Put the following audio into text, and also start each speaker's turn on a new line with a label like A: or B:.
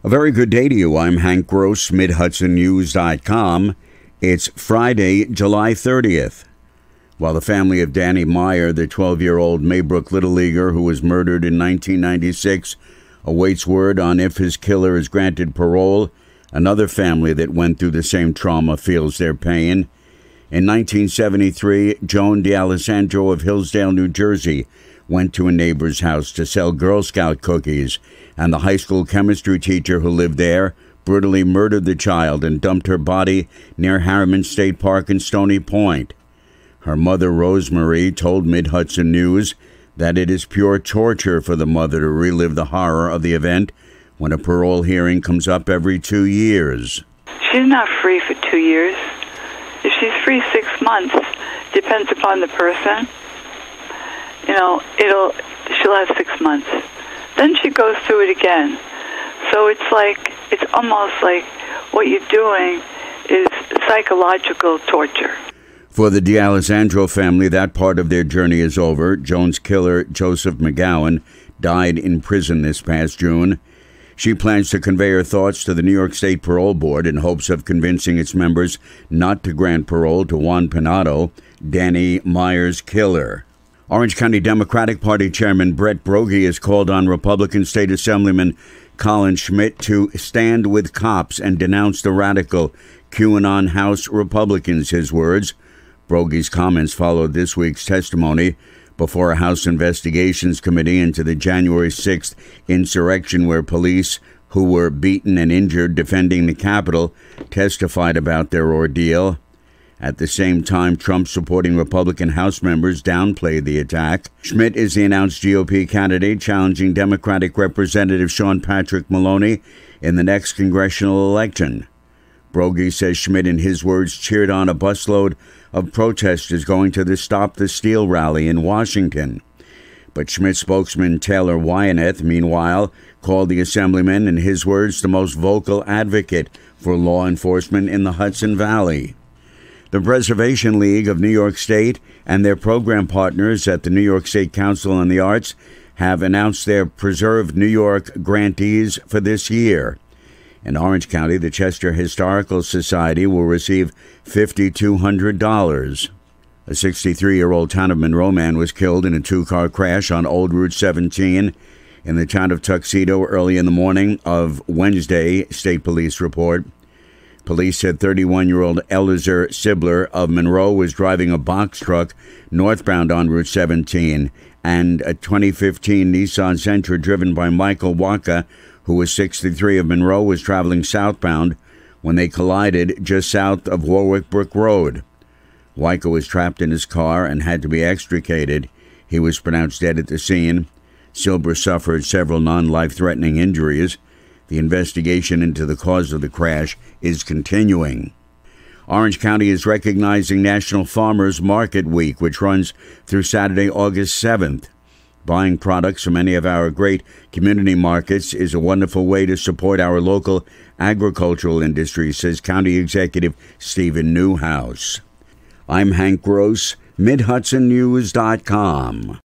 A: A very good day to you. I'm Hank Gross, Mid-HudsonNews.com. It's Friday, July 30th. While the family of Danny Meyer, the 12-year-old Maybrook Little Leaguer who was murdered in 1996, awaits word on if his killer is granted parole, another family that went through the same trauma feels their pain. In 1973, Joan D'Alessandro of Hillsdale, New Jersey, went to a neighbor's house to sell Girl Scout cookies, and the high school chemistry teacher who lived there brutally murdered the child and dumped her body near Harriman State Park in Stony Point. Her mother, Rosemary, told Mid-Hudson News that it is pure torture for the mother to relive the horror of the event when a parole hearing comes up every 2 years.
B: She's not free for 2 years. If she's free 6 months, depends upon the person. She'll have 6 months. Then she goes through it again. So it's almost like what you're doing is psychological torture.
A: For the D'Alessandro family, that part of their journey is over. Joan's killer, Joseph McGowan, died in prison this past June. She plans to convey her thoughts to the New York State Parole Board in hopes of convincing its members not to grant parole to Juan Pinato, Danny Meyer's killer. Orange County Democratic Party Chairman Brett Broggie has called on Republican State Assemblyman Colin Schmidt to stand with cops and denounce the radical QAnon House Republicans, his words. Broggie's comments followed this week's testimony before a House Investigations Committee into the January 6th insurrection where police who were beaten and injured defending the Capitol testified about their ordeal. At the same time, Trump-supporting Republican House members downplayed the attack. Schmidt is the announced GOP candidate challenging Democratic Representative Sean Patrick Maloney in the next congressional election. Broggie says Schmidt, in his words, cheered on a busload of protesters going to the Stop the Steal rally in Washington. But Schmidt spokesman Taylor Wyanath, meanwhile, called the assemblyman, in his words, the most vocal advocate for law enforcement in the Hudson Valley. The Preservation League of New York State and their program partners at the New York State Council on the Arts have announced their Preserve New York grantees for this year. In Orange County, the Chester Historical Society will receive $5,200. A 63-year-old town of Monroe man was killed in a two-car crash on Old Route 17 in the town of Tuxedo early in the morning of Wednesday, state police report. Police said 31-year-old Eliezer Sibler of Monroe was driving a box truck northbound on Route 17, and a 2015 Nissan Sentra driven by Michael Waka, who was 63 of Monroe, was traveling southbound when they collided just south of Warwick Brook Road. Waka was trapped in his car and had to be extricated. He was pronounced dead at the scene. Silber suffered several non-life-threatening injuries. The investigation into the cause of the crash is continuing. Orange County is recognizing National Farmers Market Week, which runs through Saturday, August 7th. Buying products from any of our great community markets is a wonderful way to support our local agricultural industry, says County Executive Stephen Newhouse. I'm Hank Gross, MidHudsonNews.com.